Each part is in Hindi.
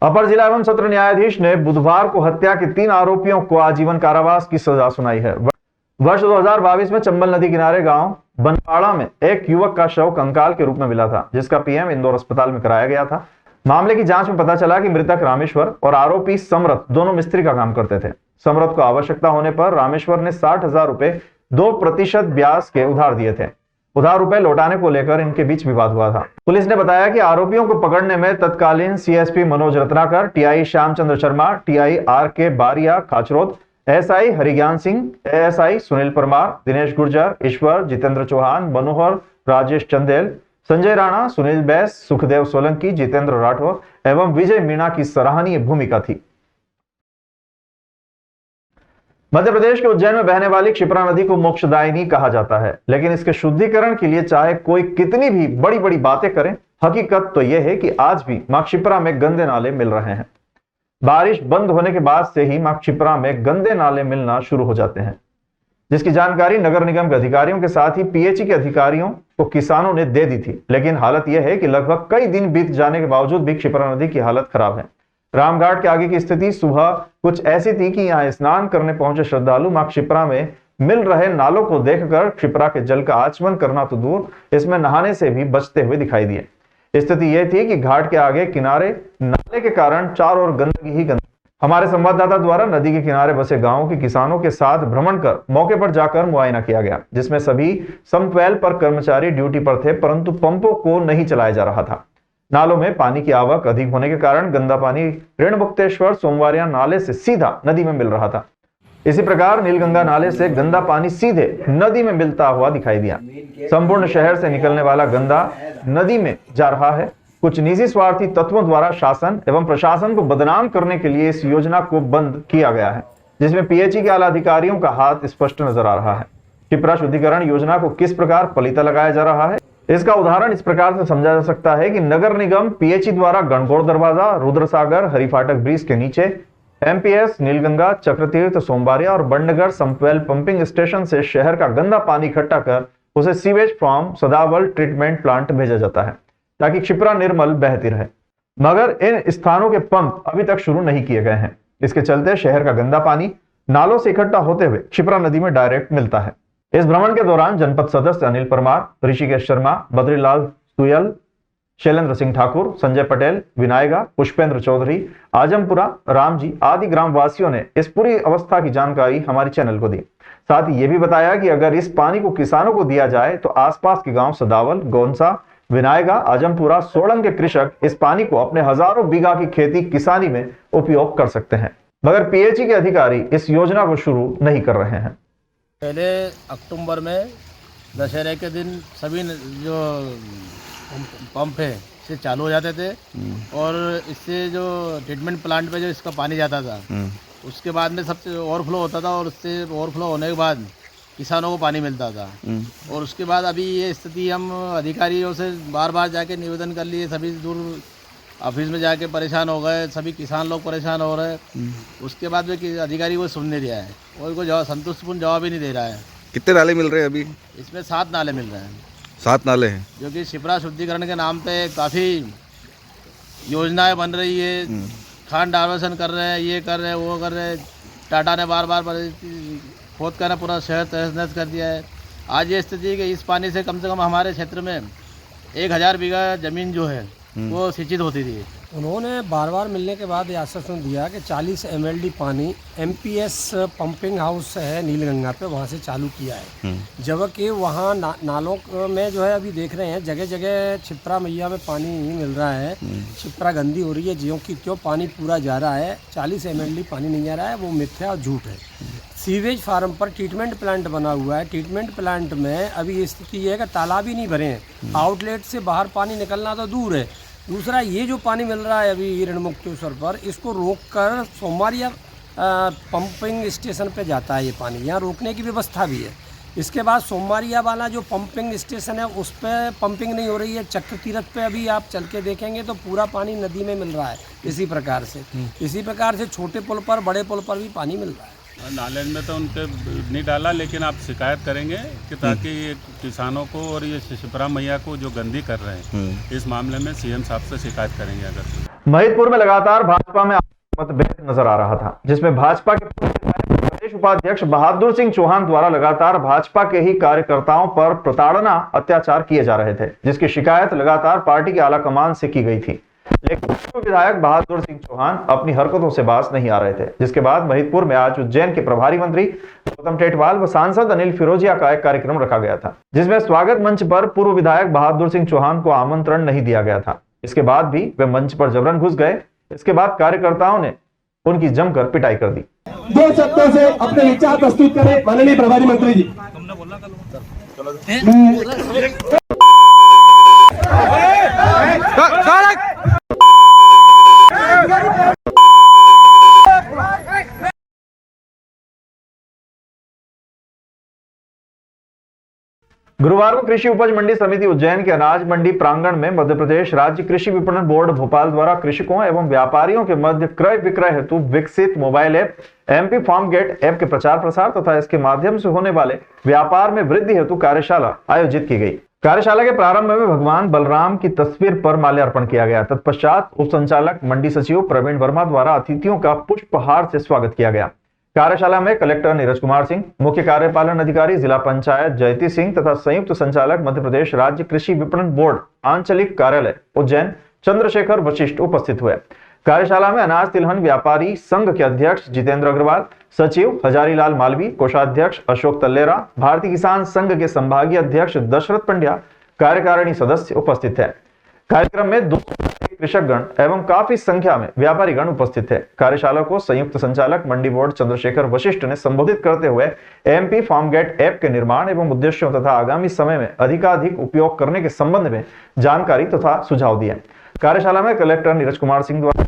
अपर जिला एवं सत्र न्यायाधीश ने बुधवार को हत्या के 3 आरोपियों को आजीवन कारावास की सजा सुनाई है। वर्ष 2022 में चंबल नदी किनारे गांव बनपाड़ा में एक युवक का शव कंकाल के रूप में मिला था, जिसका पीएम इंदौर अस्पताल में कराया गया था। मामले की जांच में पता चला कि मृतक रामेश्वर और आरोपी समरथ दोनों मिस्त्री का काम करते थे। समरथ को आवश्यकता होने पर रामेश्वर ने 60,000 रुपए 2% ब्याज के उधार दिए थे। उधार रुपए लौटाने को लेकर इनके बीच विवाद हुआ था। पुलिस ने बताया कि आरोपियों को पकड़ने में तत्कालीन CSP Manoj Ratnakar, TI Shyamchandra Sharma, TI R K. Baria Khachrod, ASI Harigyan Singh, ASI Sunil Parmar, Dinesh Gurjar, Ishwar, Jitendra Chauhan, Manohar, Rajesh Chandel, Sanjay Rana, Sunil Bais, Sukhdev Solanki, Jitendra Rathore एवं विजय मीणा की सराहनीय भूमिका थी। मध्य प्रदेश के उज्जैन में बहने वाली क्षिप्रा नदी को मोक्षदायिनी कहा जाता है, लेकिन इसके शुद्धिकरण के लिए चाहे कोई कितनी भी बड़ी बड़ी बातें करें, हकीकत तो यह है कि आज भी मां क्षिप्रा में गंदे नाले मिल रहे हैं। बारिश बंद होने के बाद से ही मां क्षिप्रा में गंदे नाले मिलना शुरू हो जाते हैं, जिसकी जानकारी नगर निगम के अधिकारियों के साथ ही पीएचई के अधिकारियों को किसानों ने दे दी थी। लेकिन हालत यह है कि लगभग कई दिन बीत जाने के बावजूद भी क्षिप्रा नदी की हालत खराब है। रामघाट के आगे की स्थिति सुबह कुछ ऐसी थी कि यहां स्नान करने पहुंचे श्रद्धालु मां क्षिप्रा में मिल रहे नालों को देखकर क्षिप्रा के जल का आचमन करना तो दूर, इसमें नहाने से भी बचते हुए दिखाई दिए। स्थिति यह थी कि घाट के आगे किनारे नाले के कारण चारों ओर गंदगी ही गंदगी। हमारे संवाददाता द्वारा नदी के किनारे बसे गांवों के किसानों के साथ भ्रमण कर मौके पर जाकर मुआयना किया गया, जिसमें सभी समवेल पर कर्मचारी ड्यूटी पर थे, परंतु पंपों को नहीं चलाया जा रहा था। नालों में पानी की आवक अधिक होने के कारण गंदा पानी ऋणमुक्तेश्वर सोमवारिया नाले से सीधा नदी में मिल रहा था। इसी प्रकार नीलगंगा नाले से गंदा पानी सीधे नदी में मिलता हुआ दिखाई दिया। संपूर्ण शहर से निकलने वाला गंदा नदी में जा रहा है। कुछ निजी स्वार्थी तत्वों द्वारा शासन एवं प्रशासन को बदनाम करने के लिए इस योजना को बंद किया गया है, जिसमें पीएचई के आला अधिकारियों का हाथ स्पष्ट नजर आ रहा है। क्षिप्रा शुद्धिकरण योजना को किस प्रकार पलीता लगाया जा रहा है, इसका उदाहरण इस प्रकार से समझा जा सकता है कि नगर निगम पीएचई द्वारा गणगौर दरवाजा, रुद्रसागर, हरिफाटक ब्रिज के नीचे एमपीएस, नीलगंगा, चक्रतीर्थ, सोमवारिया और बंडगर संपवेल पंपिंग स्टेशन से शहर का गंदा पानी इकट्ठा कर उसे सीवेज फ्रॉम सदावल ट्रीटमेंट प्लांट भेजा जाता है, ताकि क्षिप्रा निर्मल बहती रहे। मगर इन स्थानों के पंप अभी तक शुरू नहीं किए गए हैं। इसके चलते शहर का गंदा पानी नालों से इकट्ठा होते हुए क्षिप्रा नदी में डायरेक्ट मिलता है। इस भ्रमण के दौरान जनपद सदस्य अनिल परमार, ऋषिकेश शर्मा, बद्रीलाल सुयल, शैलेंद्र सिंह ठाकुर, संजय पटेल, विनायगा, पुष्पेंद्र चौधरी, आजमपुरा, रामजी आदि ग्रामवासियों ने इस पूरी अवस्था की जानकारी हमारे चैनल को दी। साथ ही ये भी बताया कि अगर इस पानी को किसानों को दिया जाए तो आसपास के गांव सदावल, गोंसा, विनायगा, आजमपुरा, सोड़न के कृषक इस पानी को अपने हजारों बीघा की खेती किसानी में उपयोग कर सकते हैं। मगर पीएचई के अधिकारी इस योजना को शुरू नहीं कर रहे हैं। पहले अक्टूबर में दशहरे के दिन सभी जो पंप है से चालू हो जाते थे और इससे जो ट्रीटमेंट प्लांट पे जो इसका पानी जाता था उसके बाद में सबसे ओवरफ्लो होता था और उससे ओवरफ्लो होने के बाद किसानों को पानी मिलता था। और उसके बाद अभी ये स्थिति हम अधिकारियों से बार बार जाके निवेदन कर लिए, सभी दूर ऑफिस में जाके परेशान हो गए, सभी किसान लोग परेशान हो रहे हैं। उसके बाद में अधिकारी को सुन नहीं रहा है और कोई जवाब संतुष्टपूर्ण जवाब ही नहीं दे रहा है। कितने नाले मिल रहे हैं अभी? इसमें 7 नाले मिल रहे हैं। 7 नाले हैं, जो कि क्षिप्रा शुद्धिकरण के नाम पे काफ़ी योजनाएं बन रही है, खान डाइवर्सन कर रहे हैं, ये कर रहे हैं, वो कर रहे हैं। टाटा ने बार बार खोद कर पूरा शहर तहस नहस कर दिया है। आज ये स्थिति है कि इस पानी से कम हमारे क्षेत्र में 1000 बीघा ज़मीन जो है वो सिंचित होती थी। उन्होंने बार बार मिलने के बाद ये आश्वासन दिया कि 40 MLD पानी एमपीएस पंपिंग हाउस है नीलगंगा पे, वहाँ से चालू किया है। जबकि वहाँ नालों में जो है अभी देख रहे हैं जगह जगह क्षिप्रा मैया में पानी नहीं मिल रहा है। क्षिप्रा गंदी हो रही है, ज्यों की क्यों पानी पूरा जा रहा है, 40 MLD पानी नहीं जा रहा है, वो मिथ्या और झूठ है। सीवेज फार्म पर ट्रीटमेंट प्लांट बना हुआ है। ट्रीटमेंट प्लांट में अभी स्थिति है कि तालाब ही नहीं भरे हैं, आउटलेट से बाहर पानी निकलना तो दूर है। दूसरा, ये जो पानी मिल रहा है अभी ऋणमुक्तेश्वर पर, इसको रोककर सोमवारिया पंपिंग स्टेशन पे जाता है ये पानी, यहाँ रोकने की व्यवस्था भी है। इसके बाद सोमवारिया वाला जो पंपिंग स्टेशन है उस पर पंपिंग नहीं हो रही है। चक्रतीर्थ पे अभी आप चल के देखेंगे तो पूरा पानी नदी में मिल रहा है। इसी प्रकार से छोटे पुल पर, बड़े पुल पर भी पानी मिल रहा है। नाले में तो उनके नहीं डाला, लेकिन आप शिकायत करेंगे कि ताकि ये किसानों को और ये क्षिप्रा मैया को जो गंदी कर रहे हैं इस मामले में सीएम साहब से शिकायत करेंगे। अगर महिदपुर में लगातार भाजपा में मतभेद नजर आ रहा था, जिसमें भाजपा के प्रदेश उपाध्यक्ष बहादुर सिंह चौहान द्वारा लगातार भाजपा के ही कार्यकर्ताओं पर प्रताड़ना अत्याचार किए जा रहे थे, जिसकी शिकायत लगातार पार्टी के आला कमान से की गई थी। लेकिन विधायक बहादुर सिंह चौहान अपनी हरकतों से बाज नहीं आ रहे थे, जिसके बाद महिदपुर में आज उज्जैन के प्रभारी मंत्री गौतम टेटवाल व सांसद अनिल फिरोजिया का एक कार्यक्रम रखा गया था, जिसमें स्वागत मंच पर पूर्व विधायक बहादुर सिंह चौहान को आमंत्रण नहीं दिया गया था। इसके बाद भी वे मंच पर जबरन घुस गए। इसके बाद कार्यकर्ताओं ने उनकी जमकर पिटाई कर दी। 2 शब्दों से अपने विचार प्रस्तुत करें माननीय प्रभारी मंत्री जी। गुरुवार को कृषि उपज मंडी समिति उज्जैन के अनाज मंडी प्रांगण में मध्य प्रदेश राज्य कृषि विपणन बोर्ड भोपाल द्वारा कृषकों एवं व्यापारियों के मध्य क्रय विक्रय हेतु विकसित mobile app MP farm gate app के प्रचार प्रसार तथा इसके माध्यम से होने वाले व्यापार में वृद्धि हेतु कार्यशाला आयोजित की गई। कार्यशाला के प्रारंभ में भगवान बलराम की तस्वीर पर माल्यार्पण किया गया। तत्पश्चात उप संचालक मंडी सचिव प्रवीण वर्मा द्वारा अतिथियों का पुष्पहार से स्वागत किया गया। कार्यशाला में कलेक्टर नीरज कुमार सिंह, मुख्य कार्यपालन अधिकारी जिला पंचायत जयती सिंह तथा संयुक्त संचालक मध्य प्रदेश राज्य कृषि विपणन बोर्ड आंचलिक कार्यालय उज्जैन चंद्रशेखर वशिष्ठ उपस्थित हुए। कार्यशाला में अनाज तिलहन व्यापारी संघ के अध्यक्ष जितेंद्र अग्रवाल, सचिव हजारीलाल मालवी, कोषाध्यक्ष अशोक तल्लेरा, भारतीय किसान संघ के संभागीय अध्यक्ष दशरथ पंड्या, कार्यकारिणी सदस्य उपस्थित है। कार्यक्रम में 200 कृषकगण एवं काफी संख्या में व्यापारीगण उपस्थित थे। कार्यशाला को संयुक्त संचालक मंडी बोर्ड चंद्रशेखर वशिष्ठ ने संबोधित करते हुए एमपी फार्म गेट ऐप के निर्माण एवं उद्देश्यों तथा आगामी समय में अधिकाधिक उपयोग करने के संबंध में जानकारी तथा सुझाव दिए। कार्यशाला में कलेक्टर नीरज कुमार सिंह द्वारा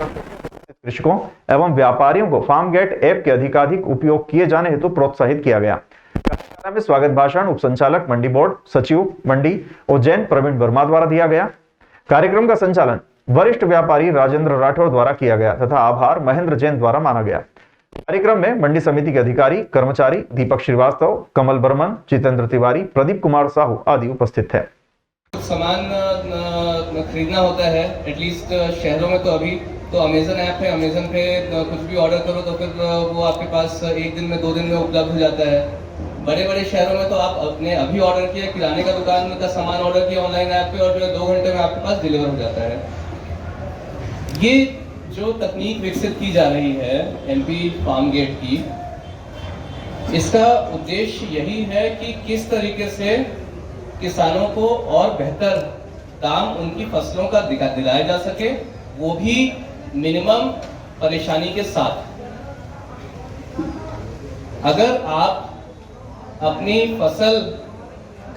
कृषकों एवं व्यापारियों को फार्म गेट ऐप के अधिकाधिक उपयोग किए जाने हेतु प्रोत्साहित किया गया। कार्यशाला में स्वागत भाषण उप संचालक मंडी बोर्ड सचिव मंडी उज्जैन प्रवीण वर्मा द्वारा दिया गया। कार्यक्रम का संचालन वरिष्ठ व्यापारी राजेंद्र राठौर द्वारा किया गया तथा आभार महेंद्र जैन द्वारा माना गया। कार्यक्रम में मंडी समिति के अधिकारी कर्मचारी दीपक श्रीवास्तव, कमल बर्मन, जितेंद्र तिवारी, प्रदीप कुमार साहू आदि उपस्थित थे। सामान खरीदना होता है एटलीस्ट शहरों में तो अभी तो अमेजन ऐप है, अमेजन पे कुछ भी ऑर्डर करो तो फिर वो आपके पास 1 दिन में 2 दिन में उपलब्ध हो जाता है। बड़े बड़े शहरों में तो आप अपने अभी ऑर्डर किया, किराने का दुकान का सामान ऑर्डर किया ऑनलाइन ऐप पे और जो है 2 घंटे में आपके पास डिलीवर हो जाता है। ये जो तकनीक विकसित की जा रही है एमपी फार्म गेट की, इसका उद्देश्य यही है कि किस तरीके से किसानों को और बेहतर दाम उनकी फसलों का दिलाया जा सके, वो भी मिनिमम परेशानी के साथ। अगर आप अपनी फसल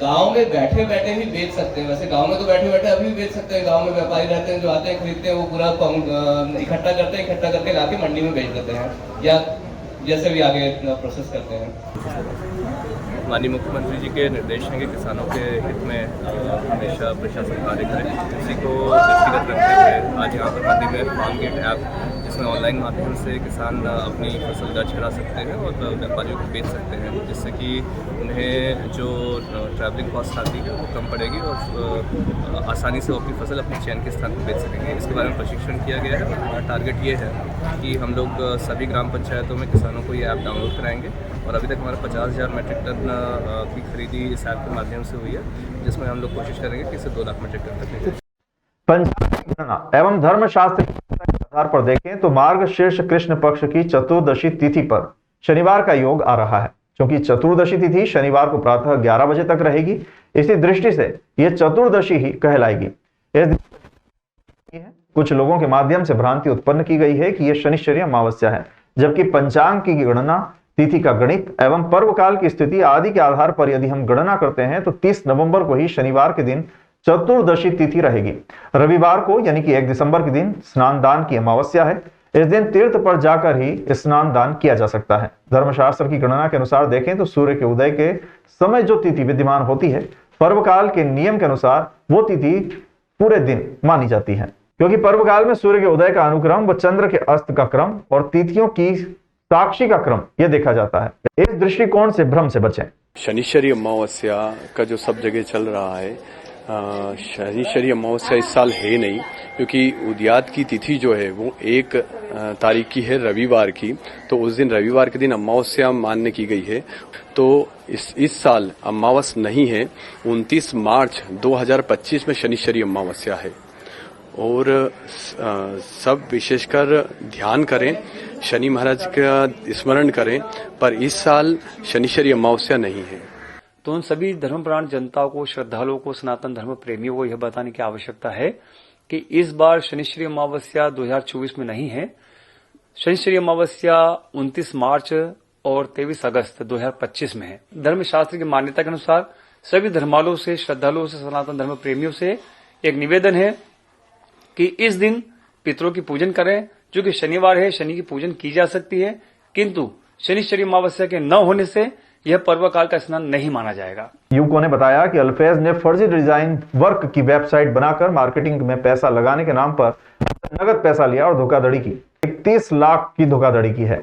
गांव में बैठे बैठे भी बेच सकते हैं, वैसे गांव में तो बैठे बैठे अभी भी बेच सकते हैं, गांव में व्यापारी रहते हैं जो आते हैं खरीदते हैं, वो पूरा इकट्ठा करके लाके मंडी में बेच देते हैं या जैसे भी आगे प्रोसेस करते हैं। माननीय मुख्यमंत्री जी के निर्देश हैं कि किसानों के हित में हमेशा प्रशासन कार्य करे। इसी को दृष्टिगत रखते हुए आज यहाँ पर मंडी में फार्म गेट ऐप, जिसमें ऑनलाइन माध्यम से किसान अपनी फसल दर्ज करा सकते हैं और व्यापारियों को बेच सकते हैं, जिससे कि उन्हें जो ट्रैवलिंग कॉस्ट आती है वो कम पड़ेगी और आसानी से वो अपनी फसल अपने चयन के स्थान पर बेच सकेंगे। इसके बारे में प्रशिक्षण किया गया है। हमारा टारगेट ये है कि हम लोग सभी ग्राम पंचायतों में किसानों को ये ऐप डाउनलोड कराएंगे और अभी तक हमारा 50,000 मीट्रिक टन की खरीदी इस ऐप के माध्यम से हुई है, जिसमें हम लोग कोशिश करेंगे कि इसे 2 लाख मीट्रिक टन तक। पंचांग गणना एवं धर्मशास्त्र के आधार पर देखें तो मार्गशीर्ष कृष्ण पक्ष की चतुर्दशी तिथि पर शनिवार का योग आ रहा है। क्योंकि चतुर्दशी तिथि शनिवार को प्रातः 11 बजे तक रहेगी, इसी दृष्टि से यह चतुर्दशी ही कहलाएगी। कुछ लोगों के माध्यम से भ्रांति उत्पन्न की गई है कि यह शनिश्चरी अमावस्या है, जबकि पंचांग की गणना तिथि का गणित एवं पर्व काल की स्थिति आदि के आधार पर यदि हम गणना करते हैं तो 30 नवंबर को ही शनिवार के दिन चतुर्दशी तिथि रहेगी। रविवार को यानी कि 1 दिसंबर के दिन स्नान दान की अमावस्या है। इस दिन तीर्थ पर जाकर ही स्नान दान किया जा सकता है। धर्मशास्त्र की गणना के अनुसार देखें तो सूर्य के उदय के समय जो तिथि विद्यमान होती है, पर्व काल के नियम के अनुसार वो तिथि पूरे दिन मानी जाती है, क्योंकि पर्व काल में सूर्य के उदय का अनुक्रम व चंद्र के अस्त का क्रम और तिथियों की साक्षी का क्रम यह देखा जाता है। इस दृष्टिकोण से भ्रम से बचें। शनिश्चरी अमावस्या का जो सब जगह चल रहा है, शनिश्चरी अमावस्या इस साल है नहीं, क्योंकि उदयात की तिथि जो है वो 1 तारीख की है, रविवार की। तो उस दिन रविवार के दिन अमावस्या मान्य की गई है। तो इस साल अमावस नहीं है। 29 मार्च 2025 में शनिश्चरी अमावस्या है। और सब विशेषकर ध्यान करें, शनि महाराज का स्मरण करें, पर इस साल शनिश्चरी अमावस्या नहीं है। तो उन सभी धर्मप्राण जनता को, श्रद्धालुओं को, सनातन धर्म प्रेमियों को यह बताने की आवश्यकता है कि इस बार शनिश्चरी अमावस्या 2024 में नहीं है। शनिश्चरी अमावस्या 29 मार्च और 23 अगस्त 2025 में है। धर्मशास्त्र की मान्यता के अनुसार सभी धर्मालुओं से, श्रद्धालुओं से, सनातन धर्म प्रेमियों से एक निवेदन है कि इस दिन पितरों की पूजन करें। जो कि शनिवार है, शनि की पूजन की जा सकती है, किंतु शनिश्चरी अमावस्या के न होने से यह पर्व काल का स्नान नहीं माना जाएगा। युवकों ने बताया कि अल्फेज ने फर्जी डिजाइन वर्क की वेबसाइट बनाकर मार्केटिंग में पैसा लगाने के नाम पर नगद पैसा लिया और धोखाधड़ी की। 31 लाख की धोखाधड़ी की है।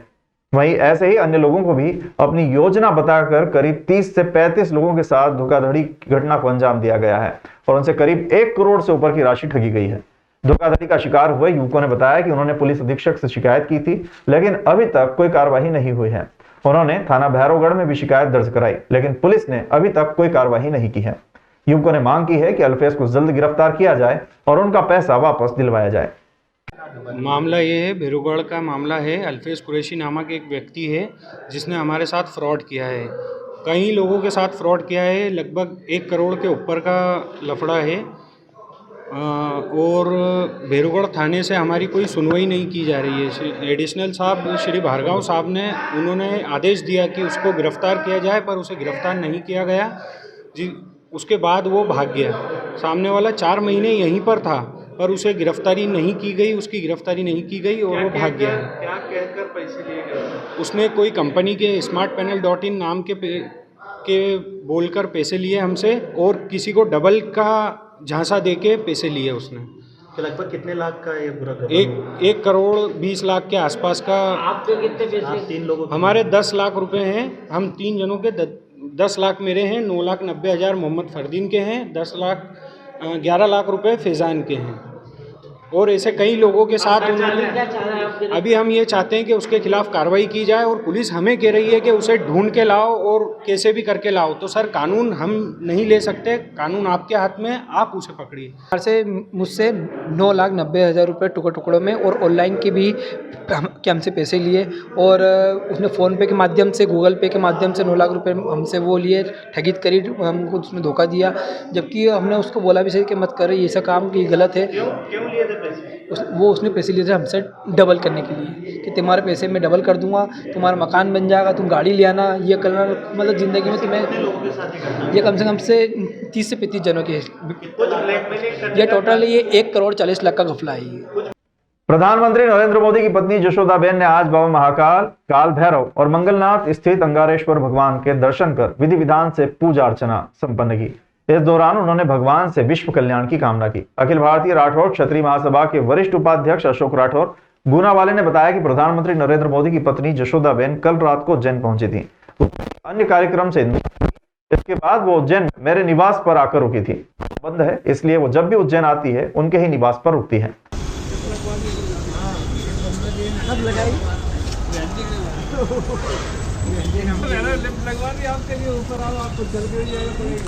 वहीं ऐसे ही अन्य लोगों को भी अपनी योजना बताकर करीब 30 से 35 लोगों के साथ धोखाधड़ी की घटना को अंजाम दिया गया है और उनसे करीब 1 करोड़ से ऊपर की राशि ठगी गई है। धोखाधड़ी का शिकार हुए युवकों ने बताया कि उन्होंने पुलिस अधीक्षक से शिकायत की थी, लेकिन अभी तक कोई कार्रवाई नहीं हुई है। उन्होंने थाना भैरवगढ़ में भी शिकायत दर्ज कराई, लेकिन पुलिस ने अभी तक कोई कार्रवाई नहीं की है। युवकों ने मांग की है कि अल्फेज को जल्द गिरफ्तार किया जाए और उनका पैसा वापस दिलवाया जाए। मामला ये है, भैरवगढ़ का मामला है। अल्फेज कुरैशी नामक एक व्यक्ति है जिसने हमारे साथ फ्रॉड किया है। कई लोगों के साथ फ्रॉड किया है। लगभग 1 करोड़ के ऊपर का लफड़ा है और भैरवगढ़ थाने से हमारी कोई सुनवाई नहीं की जा रही है। एडिशनल साहब श्री भार्गव साहब ने उन्होंने आदेश दिया कि उसको गिरफ्तार किया जाए, पर उसे गिरफ्तार नहीं किया गया जी। उसके बाद वो भाग गया। सामने वाला 4 महीने यहीं पर था, पर उसे गिरफ्तारी नहीं की गई, उसकी गिरफ्तारी नहीं की गई और वो भाग गया। क्या कहकर पैसे लिए गए? उसने कोई कंपनी के smartpanel.in नाम के बोलकर पैसे लिए हमसे और किसी को डबल का झांसा देके पैसे लिए उसने। तो लगभग कितने लाख का ये पूरा? 1 करोड़ 20 लाख के आसपास का। आपके कितने पैसे? आप 3 लोगों? हमारे 10 लाख रुपए हैं। हम 3 जनों के 10 लाख मेरे हैं, 9,90,000 मोहम्मद फरदीन के हैं, 11 लाख रुपए फैजान के हैं और ऐसे कई लोगों के साथ उन्होंने। अभी हम ये चाहते हैं कि उसके खिलाफ कार्रवाई की जाए और पुलिस हमें कह रही है कि उसे ढूंढ के लाओ और कैसे भी करके लाओ। तो सर, कानून हम नहीं ले सकते, कानून आपके हाथ में, आप उसे पकड़िए। से मुझसे 9,90,000 रुपये टुकड़ों में और ऑनलाइन के भी हमसे पैसे लिए और उसने फ़ोन पे के माध्यम से, गूगल पे के माध्यम से 9 लाख रुपये हमसे वो लिए, ठगित करी, हमको उसमें धोखा दिया। जबकि हमने उसको बोला भी सही कि मत करो ये सब काम, कि गलत है। क्यों लिए थे पैसे? उसने पैसे लिए थे हमसे डबल करने के लिए कि तुम्हारे पैसे मैं डबल कर दूंगा, तुम्हारा मकान बन जाएगा, तुम गाड़ी ले आना, ये करना। मतलब ज़िंदगी में तुम्हें ये कम से कम से 30 से 35 जनों के ये टोटल ये 1 करोड़ 40 लाख का घपला है। प्रधानमंत्री नरेंद्र मोदी की पत्नी जशोदाबेन ने आज बाबा महाकाल, काल भैरव और मंगलनाथ स्थित अंगारेश्वर भगवान के दर्शन कर विधि विधान से पूजा अर्चना संपन्न की। इस दौरान उन्होंने भगवान से विश्व कल्याण की कामना की। अखिल भारतीय राठौड़ क्षत्रिय महासभा के वरिष्ठ उपाध्यक्ष अशोक राठौड़ गुनावाले ने बताया कि प्रधानमंत्री नरेंद्र मोदी की पत्नी जशोदाबेन कल रात को उज्जैन पहुंची थी। अन्य कार्यक्रम से इसके बाद वो उज्जैन मेरे निवास पर आकर रुकी थी। बंद है, इसलिए वो जब भी उज्जैन आती है उनके ही निवास पर रुकती है। आपके लिए ऊपर आओ, आपको चल के आपके लिए,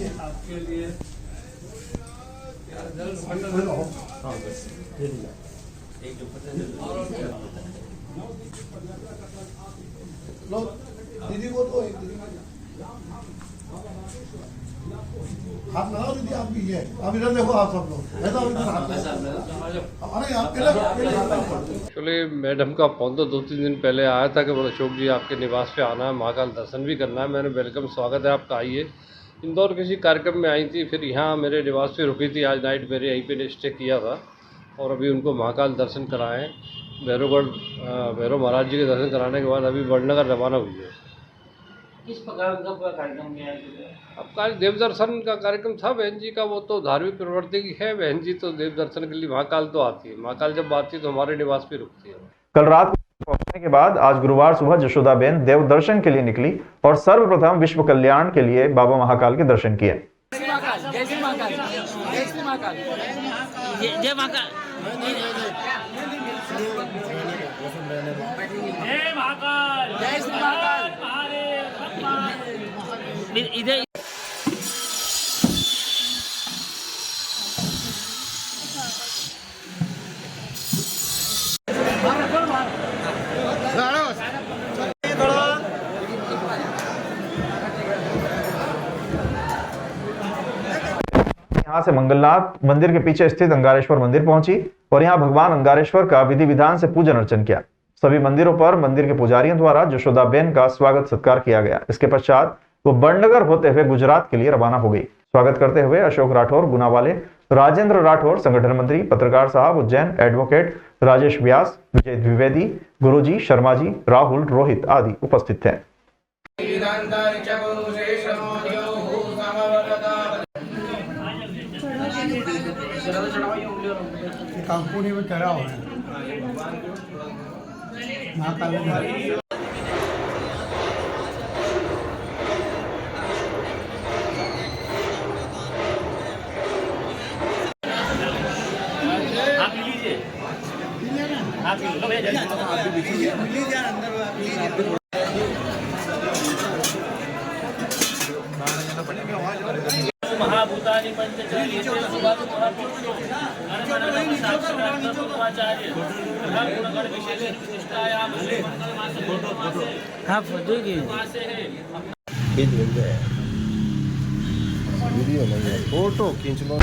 आपके लिए, आपके लिए दीदी को तो हाथ लगाओ दीदी, आप भी ये अब इधर देखो, आप सब लोग ऐसा अरे आपके एक्चुअली मैडम का फोन तो 2-3 दिन पहले आया था कि बोले अशोक जी आपके निवास पे आना है, महाकाल दर्शन भी करना है। मैंने वेलकम, स्वागत है आपका, आइए। इंदौर किसी कार्यक्रम में आई थी, फिर यहाँ मेरे निवास पे रुकी थी। आज नाइट मेरे यहीं पे स्टे किया था और अभी उनको महाकाल दर्शन कराएँ। भैरव महाराज जी के दर्शन कराने के बाद अभी वडनगर रवाना हुई है। किस प्रकार का कार्यक्रम किया है? अब देव दर्शन का कार्यक्रम था बहन जी का, वो तो धार्मिक प्रवृत्ति की है। बहन जी तो देव दर्शन के लिए महाकाल तो आती है, महाकाल जब आती है तो हमारे निवास पे रुकती है। कल रात को पहुंचने के बाद आज गुरुवार सुबह जशोदाबेन देव दर्शन के लिए निकली और सर्वप्रथम विश्व कल्याण के लिए बाबा महाकाल के दर्शन किए। जय महाकाल, जय श्री महाकाल, जय श्री महाकाल, जय महाकाल, जय महाकाल, जय श्री महाकाल। इधर यहाँ से मंगलनाथ मंदिर के पीछे स्थित अंगारेश्वर मंदिर पहुंची और यहाँ भगवान अंगारेश्वर का विधि विधान से पूजन अर्चन किया। सभी मंदिरों पर मंदिर के पुजारियों द्वारा जशोदाबेन का स्वागत सत्कार किया गया। इसके पश्चात वो वडनगर होते हुए गुजरात के लिए रवाना हो गई। स्वागत करते हुए अशोक राठौर गुना वाले, राजेंद्र राठौर संगठन मंत्री, पत्रकार साहब उज्जैन, एडवोकेट राजेश व्यास, विजय द्विवेदी, गुरुजी शर्मा जी, राहुल, रोहित आदि उपस्थित थे। कानपुर में करा हुआ है महाकाल। महाभूतानि पंचचार्य हाँ फोटो की वीडियो नहीं है, फोटो खींच लो।